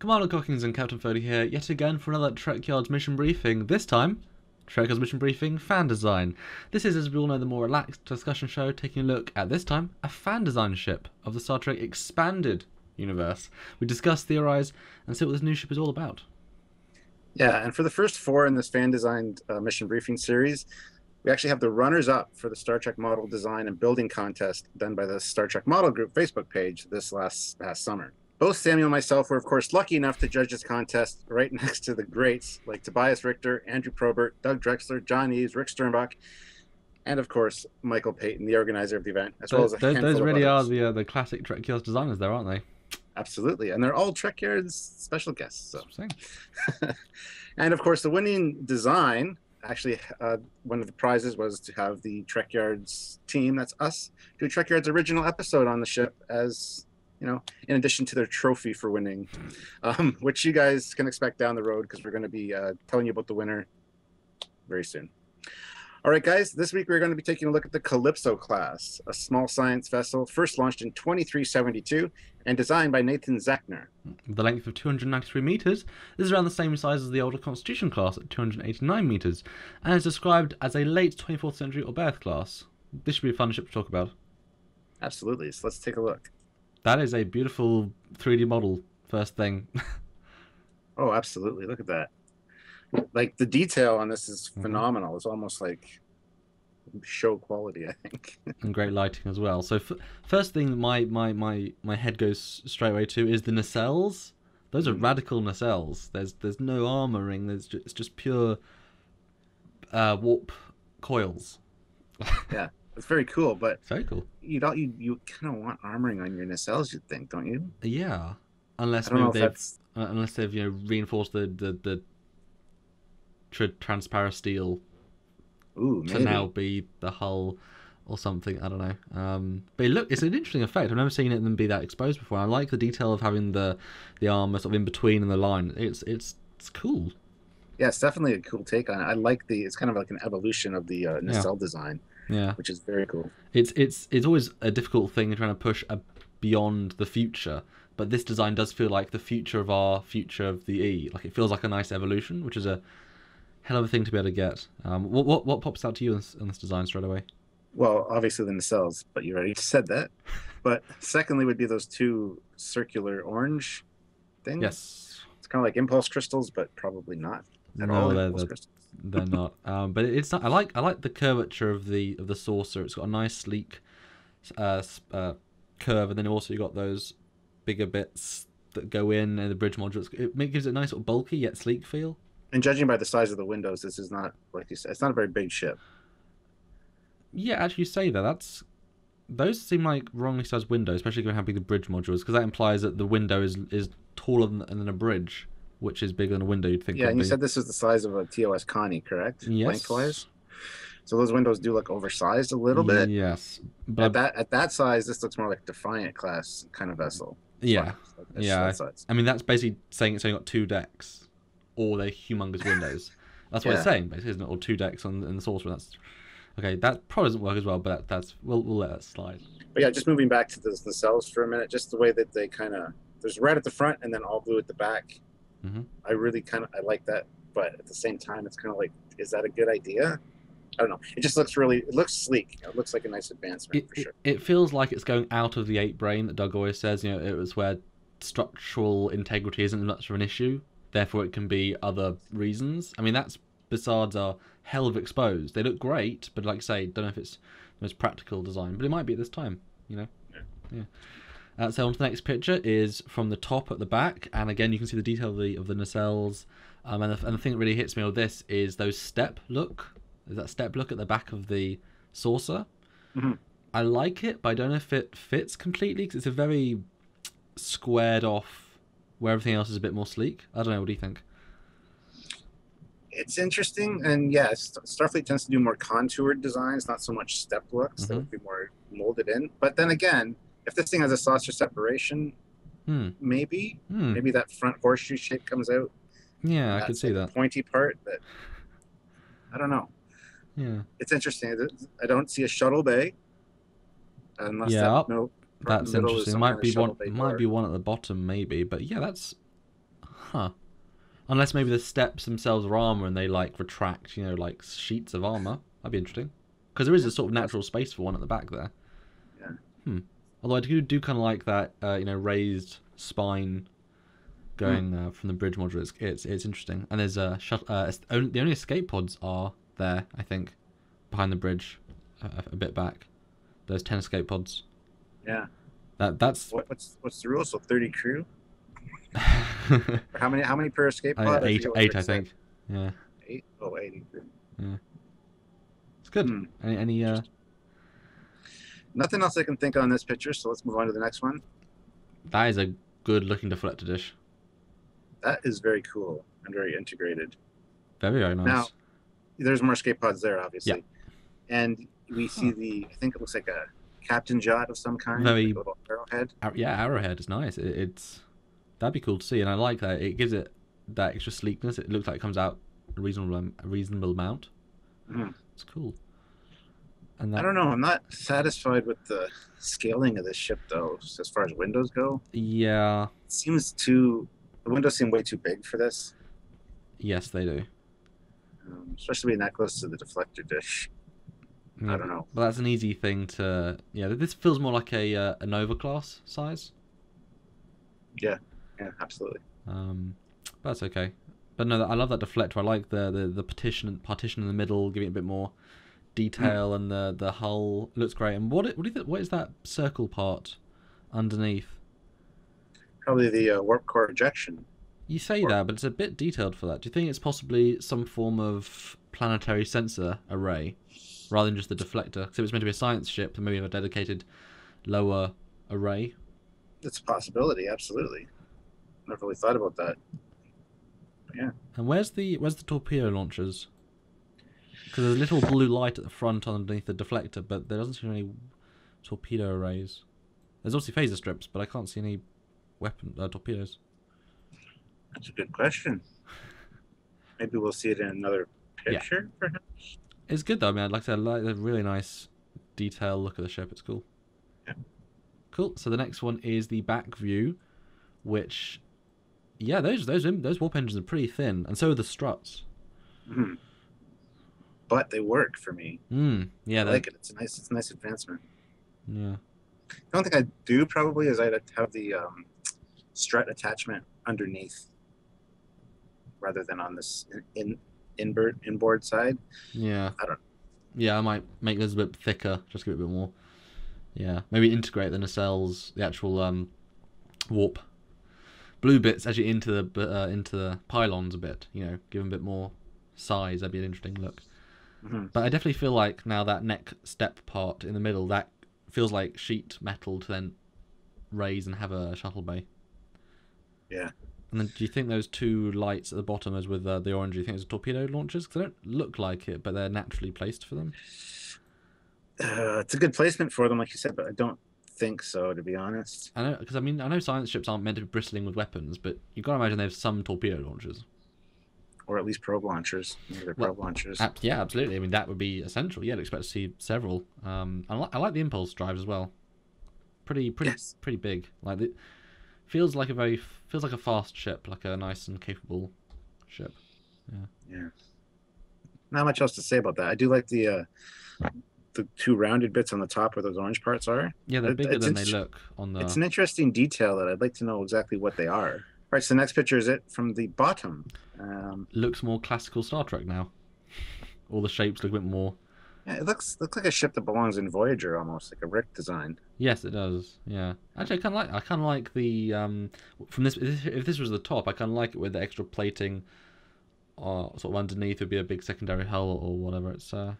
Commander Cockings and Captain Foley here, yet again for another Trekyards mission briefing. This time, Trekyards mission briefing fan design. This is, as we all know, the more relaxed discussion show, taking a look at this time a fan design ship of the Star Trek expanded universe. We discuss, theorise, and see what this new ship is all about. Yeah, and for the first four in this fan designed mission briefing series, we actually have the runners-up for the Star Trek model design and building contest done by the Star Trek Model Group Facebook page this past summer. Both Samuel and myself were, of course, lucky enough to judge this contest right next to the greats like Tobias Richter, Andrew Probert, Doug Drexler, John Eves, Rick Sternbach, and, of course, Michael Payton, the organizer of the event, as well as a handful those of really others. are the classic Trekyards designers there, aren't they? Absolutely, and they're all Trekyards special guests. So. That's what I'm saying. And, of course, the winning design, actually, one of the prizes was to have the Trekyards team, that's us, do a Trekyards original episode on the ship as... you know, in addition to their trophy for winning, which you guys can expect down the road because we're going to be telling you about the winner very soon. All right, guys, this week we're going to be taking a look at the Calypso Class, a small science vessel first launched in 2372 and designed by Nathan Zeichner. With a length of 293 metres, this is around the same size as the older Constitution class at 289 metres, and is described as a late 24th century Oberth class. This should be a fun ship to talk about. Absolutely, so let's take a look. That is a beautiful 3D model, first thing. Oh, absolutely. Look at that. Like, the detail on this is phenomenal. It's almost like show quality, I think. And great lighting as well. So first thing my head goes straight away to is the nacelles. Those are radical nacelles. There's no armoring. It's just pure warp coils. Yeah. It's very cool, but very cool. You kind of want armoring on your nacelles, you'd think, don't you? Yeah, unless they've reinforced the transparent steel to now be the hull or something. I don't know. But it's an interesting effect. I've never seen it then be that exposed before. I like the detail of having the armor sort of in between and the line. It's cool. Yeah, it's definitely a cool take on it. I like it's kind of like an evolution of the nacelle design. Yeah, which is very cool. It's always a difficult thing trying to push beyond the future, but this design does feel like the future of our future of the E. Like, it feels like a nice evolution, which is a hell of a thing to be able to get. What pops out to you on this design straight away? Well, obviously the nacelles, but you already said that. But secondly would be those two circular orange things. Yes, it's kind of like impulse crystals, but probably not at all. They're not. But it's not. I like the curvature of the saucer. It's got a nice sleek curve, and then also you got those bigger bits that go in and the bridge modules. It gives it a nice sort of bulky yet sleek feel. And judging by the size of the windows, this is not, like you said, it's not a very big ship. Yeah, actually, you say that. Those seem like wrongly sized windows, especially given how big the bridge module is, because that implies that the window is taller than a bridge, which is bigger than a window, you'd think. Yeah, and you said this is the size of a TOS Connie, correct? Yes. Lengthwise. So those windows do look oversized a little bit. Yes. But at that size, this looks more like a Defiant class kind of vessel. Yeah. I mean, that's basically saying it's only got 2 decks, or they're humongous windows. That's what it's saying, basically, isn't it? Or 2 decks in the saucer. That's okay. That probably doesn't work as well, but we'll let that slide. But yeah, just moving back to the nacelles for a minute, just the way that they kind of, there's red at the front and then all blue at the back. Mm-hmm. I really I like that, but at the same time, it's kind of like, is that a good idea? I don't know. It just looks it looks sleek. It looks like a nice advancement for sure. It feels like it's going out of the 8 brain that Doug always says. It was where structural integrity isn't much of an issue. Therefore, it can be other reasons. I mean, Bizards are hell of exposed. They look great, but like I say, don't know if it's the most practical design, but it might be at this time. Yeah. So on to the next picture is from the top at the back, and again you can see the detail of the nacelles. And the thing that really hits me with this is those step look. Is that step look at the back of the saucer? Mm-hmm. I like it, but I don't know if it fits completely because it's a very squared off, where everything else is a bit more sleek. I don't know. What do you think? It's interesting, and yeah, Starfleet tends to do more contoured designs, not so much step looks. That would be more molded in. But then again, if this thing has a saucer separation, maybe that front horseshoe shape comes out. Yeah, I could see that pointy part. That I don't know. Yeah, it's interesting. I don't see a shuttle bay. Unless that's interesting. Might be one at the bottom, maybe. But yeah, Huh. Unless maybe the steps themselves are armor and they like retract, like sheets of armor. That'd be interesting. Because there is a sort of natural space for one at the back there. Yeah. Although I do kind of like that, raised spine going from the bridge module. It's interesting. And there's the only escape pods are there, I think, behind the bridge, a bit back. There's 10 escape pods. Yeah. That's what's the rule? So 30 crew. Or how many per escape pod? Eight, I think. Yeah. 8. Oh, 80. Yeah. It's good. Any Nothing else I can think on this picture, so let's move on to the next one. That is a good looking deflector dish. That is very cool and very integrated. Very, very nice. Now, there's more escape pods there, obviously. Yeah. And we see I think it looks like a captain yacht of some kind. Very, like a little arrowhead. Arrowhead is nice. That'd be cool to see, and I like that. It gives it that extra sleekness. It looks like it comes out a reasonable amount. It's cool. And I don't know. I'm not satisfied with the scaling of this ship, though, as far as windows go. Yeah. It seems the windows seem way too big for this. Yes, they do. Especially being that close to the deflector dish. I don't know. Well, that's an easy thing to... Yeah, this feels more like a Nova class size. Yeah, absolutely. But that's okay. But no, I love that deflector. I like the partition in the middle, giving it a bit more detail, and the hull looks great. And what do you think? What is that circle part underneath? Probably the warp core ejection. You say that, but it's a bit detailed for that. Do you think it's possibly some form of planetary sensor array rather than just the deflector? Because it was meant to be a science ship, and maybe have a dedicated lower array. It's a possibility, absolutely. Never really thought about that. But yeah. And where's the torpedo launchers? Because there's a little blue light at the front underneath the deflector, but there doesn't seem any torpedo arrays. There's obviously phaser strips, but I can't see any torpedoes. That's a good question. Maybe we'll see it in another picture, perhaps? It's good, though, man. Like I said, I like the really nice detail look of the ship. It's cool. Yeah. Cool. So the next one is the back view, which, yeah, those warp engines are pretty thin, and so are the struts. But they work for me. Yeah, I like it. It's a nice advancement. Yeah. The only thing I'd do probably is I'd have the strut attachment underneath rather than on this inboard side. Yeah. I don't know. Yeah, I might make this a bit thicker, just give it a bit more. Yeah, maybe integrate the nacelles, the actual warp blue bits actually into the pylons a bit. Give them a bit more size. That'd be an interesting look. But I definitely feel like now that neck step part in the middle, that feels like sheet metal to then raise and have a shuttle bay. Yeah. And then do you think those two lights at the bottom, as with the orange, do you think those are torpedo launchers? Because they don't look like it, but they're naturally placed for them. It's a good placement for them, like you said, but I don't think so, to be honest. I know, because I know science ships aren't meant to be bristling with weapons, but you've got to imagine they have some torpedo launchers. Or at least probe launchers. Maybe they're probe launchers. Yeah, absolutely. I mean, that would be essential. Yeah, I'd expect to see several. I like the impulse drives as well. Pretty big. Like it feels like a fast ship, like a nice and capable ship. Yeah. Not much else to say about that. I do like the two rounded bits on the top where those orange parts are. Yeah, they're bigger than they look on the... It's an interesting detail that I'd like to know exactly what they are. All right, so the next picture is it from the bottom. Looks more classical Star Trek now. All the shapes look a bit more... Yeah, it looks like a ship that belongs in Voyager, almost like a Rick design. Yes, it does. Yeah, actually, I kind of like the from this. If this was the top, I kind of like it with the extra plating, sort of underneath would be a big secondary hull or whatever. It's yeah,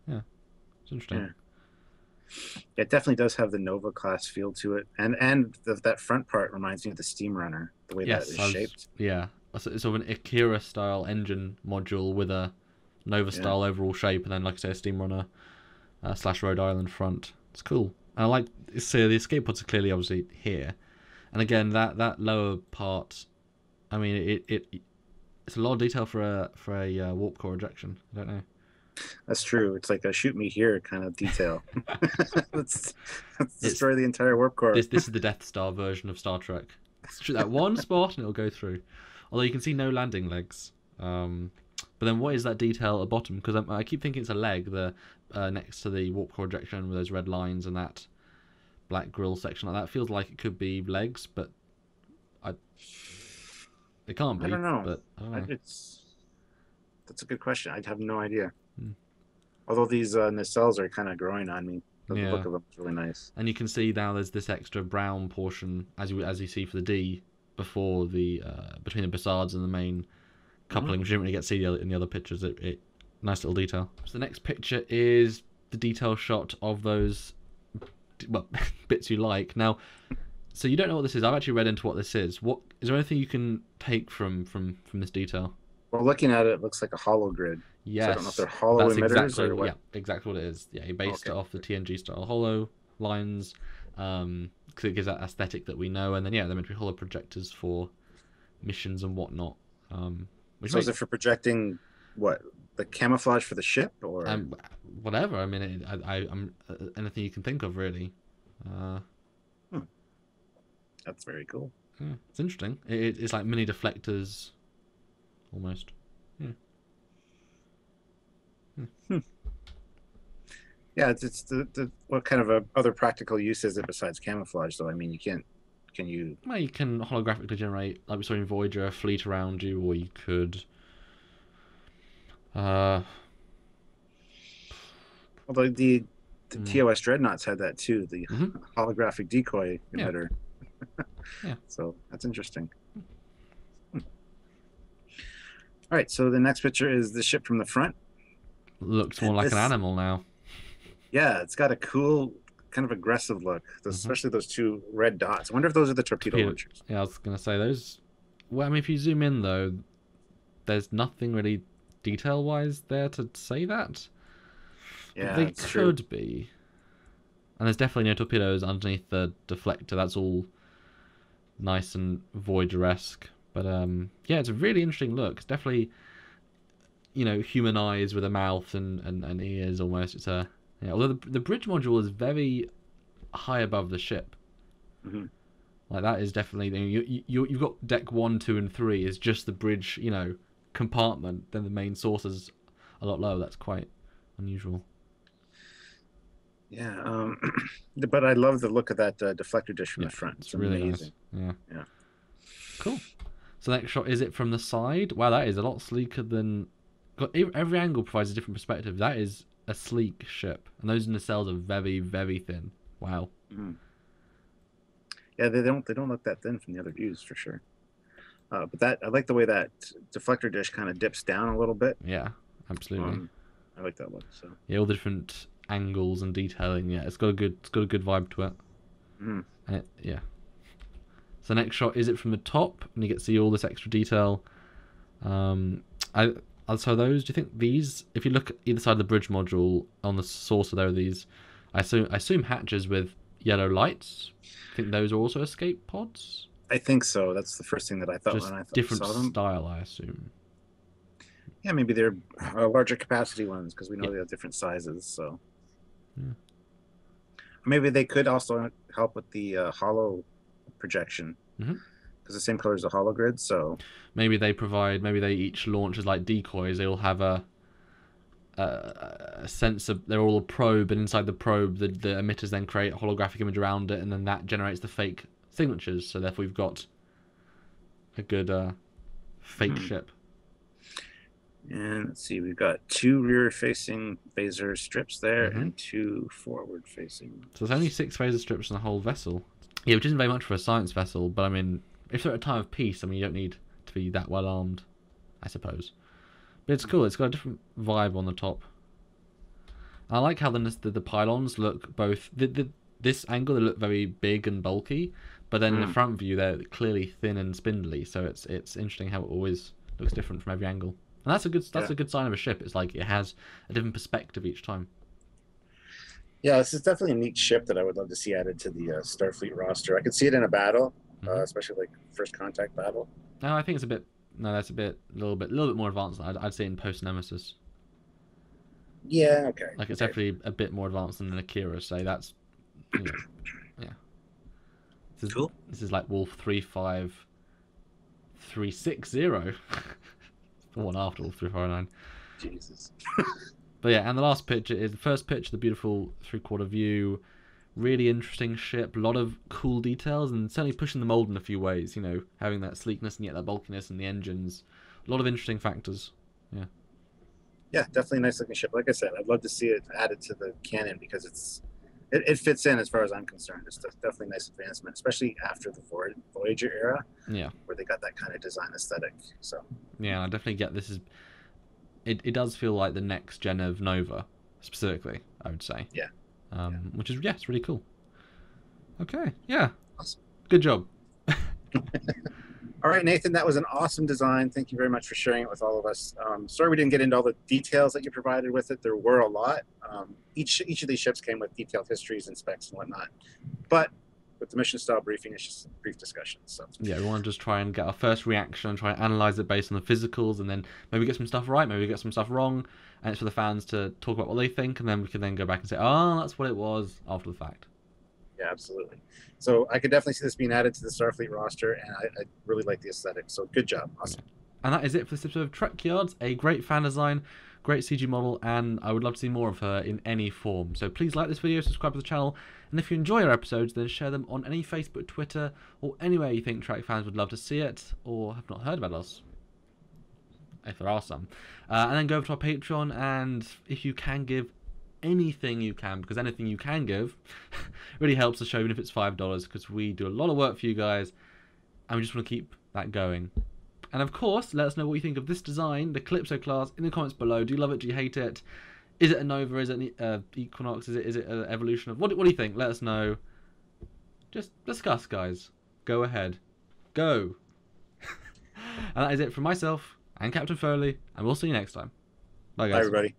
it's interesting. Yeah. It definitely does have the Nova class feel to it, and that front part reminds me of the Steam Runner, the way that is shaped. Yeah, it's sort of an Akira style engine module with a Nova style overall shape, and then, like I say, a Steam Runner / Rhode Island front. It's cool. And I like, so the escape pods are clearly obviously here, and again that lower part, I mean it's a lot of detail for a warp core ejection. I don't know. That's true. It's like a shoot me here kind of detail. let's destroy the entire warp core. This is the Death Star version of Star Trek. Shoot that one spot and it'll go through. Although you can see no landing legs. But then what is that detail at the bottom? Because I keep thinking it's a leg, the next to the warp core ejection with those red lines and that black grill section like that. Feels like it could be legs, but it can't be. I don't know. But I don't know. That's a good question. I'd have no idea. Hmm. Although these nacelles are kind of growing on me. The Yeah. look of them is really nice. And you can see now there's this extra brown portion as you see for the D before the between the Bessards and the main coupling, which you didn't really get to see in the other pictures. It nice little detail. So the next picture is the detail shot of those bits you like. Now, so you don't know what this is. I've actually read into what this is. What is there anything you can take from this detail? Well, looking at it, it looks like a hollow grid. Yes, So I don't know if they're hollow emitters or what. Yeah, exactly what it is. Yeah, he based it off the TNG style hollow lines, because it gives that aesthetic that we know, and then they're meant to be hollow projectors for missions and whatnot. So is it for projecting what, the camouflage for the ship, or whatever? I mean, I'm anything you can think of, really. That's very cool. Yeah, it's interesting. It's like mini deflectors, almost. Yeah. Yeah, it's the what kind of other practical use is it besides camouflage, though? I mean, can you? Well, you can holographically generate, like we saw in Voyager, a fleet around you, or you could. Although the TOS dreadnoughts had that too, the holographic decoy emitter. Yeah. So that's interesting. All right, so the next picture is the ship from the front. Looks more like an animal now. Yeah, it's got a cool, kind of aggressive look, especially those two red dots. I wonder if those are the torpedo launchers. Yeah, I was going to say those. Well, I mean, if you zoom in, though, there's nothing really detail-wise there to say that. Yeah, they could be. And there's definitely no torpedoes underneath the deflector. That's all nice and Voyager-esque. But, yeah, it's a really interesting look. It's definitely, human eyes with a mouth and ears almost. It's a... Yeah, although the bridge module is very high above the ship. Like, that is definitely... You've got deck 1, 2, and 3 is just the bridge, compartment. Then the main source is a lot lower. That's quite unusual. Yeah, but I love the look of that deflector dish from the front. It's really amazing. Nice. Yeah. Cool. So next shot, is it from the side? Wow, that is a lot sleeker than... Every angle provides a different perspective. That is a sleek ship. And those nacelles are very, very thin. Wow. Yeah, they don't look that thin from the other views, for sure. But I like the way that deflector dish kind of dips down a little bit. Yeah, absolutely. I like that look. So yeah, all the different angles and detailing. Yeah, it's got a good vibe to it. Yeah. So next shot, is it from the top? And you get to see all this extra detail. So those, do you think these, if you look at either side of the bridge module on the saucer, there are these, I assume hatches with yellow lights. I think those are also escape pods. I think so. That's the first thing that I thought when I different saw them. Style, I assume. Yeah, maybe they're larger capacity ones because we know they have different sizes. So maybe they could also help with the hollow projection because the same color as the hollow grid. So maybe they each launch as like decoys. They all have a sensor. They're all a probe, and inside the probe, the emitters then create a holographic image around it, and then that generates the fake signatures. So therefore, we've got a good fake ship. And let's see, we've got 2 rear-facing phaser strips there and 2 forward-facing. So there's only 6 phaser strips in the whole vessel. Yeah, which isn't very much for a science vessel, but I mean, if they're at a time of peace, I mean, you don't need to be that well armed, I suppose. But it's cool. It's got a different vibe on the top. I like how the pylons look both... This angle, they look very big and bulky, but then in the front view, they're clearly thin and spindly, so it's interesting how it always looks different from every angle. And that's a good sign of a ship. It's like it has a different perspective each time. Yeah, this is definitely a neat ship that I would love to see added to the Starfleet roster. I could see it in a battle, especially like first contact battle. No, I think it's a bit. No, that's a little bit more advanced. I'd say in post Nemesis. Yeah. Okay. Like it's definitely a bit more advanced than an Akira. Say that's. Yeah. This is, cool. This is like Wolf 353 360. The one after all 349. Jesus. But yeah, and the last picture is the first picture, the beautiful 3/4 view. Really interesting ship, a lot of cool details, and certainly pushing the mold in a few ways, you know, having that sleekness and yet that bulkiness in the engines. A lot of interesting factors. Yeah. Yeah, definitely a nice looking ship. Like I said, I'd love to see it added to the canon because it fits in as far as I'm concerned. It's definitely a nice advancement, especially after the Voyager era, Yeah. where they got that kind of design aesthetic. So yeah, I definitely get this is. It does feel like the next gen of Nova, specifically, I would say. Yeah. Which is, yeah, it's really cool. Okay, yeah. Awesome. Good job. All right, Nathan, that was an awesome design. Thank you very much for sharing it with all of us. Sorry we didn't get into all the details that you provided with it. There were a lot. Each of these ships came with detailed histories and specs and whatnot. But with the mission style briefing, it's just a brief discussion. So yeah, we want to just try and get our first reaction and try and analyze it based on the physicals, and then maybe get some stuff right, maybe get some stuff wrong, and it's for the fans to talk about what they think, and then we can then go back and say, oh, that's what it was after the fact. Yeah, absolutely. So I could definitely see this being added to the Starfleet roster, and I really like the aesthetic. So good job. Awesome. And that is it for this episode of Trekyards. A great fan design, great CG model, and I would love to see more of her in any form. So please like this video, subscribe to the channel, and if you enjoy our episodes, then share them on any Facebook, Twitter, or anywhere you think Trek fans would love to see it, or have not heard about us, if there are some. And then go over to our Patreon, and if you can give anything you can, because anything you can give really helps the show, even if it's $5, because we do a lot of work for you guys, and we just want to keep that going. And of course, let us know what you think of this design, the Calypso class, in the comments below. Do you love it? Do you hate it? Is it a Nova? Is it an Equinox? Is it an evolution of... What do you think? Let us know. Just discuss, guys. Go ahead. Go. And that is it from myself and Captain Foley, and we'll see you next time. Bye, guys. Bye, everybody.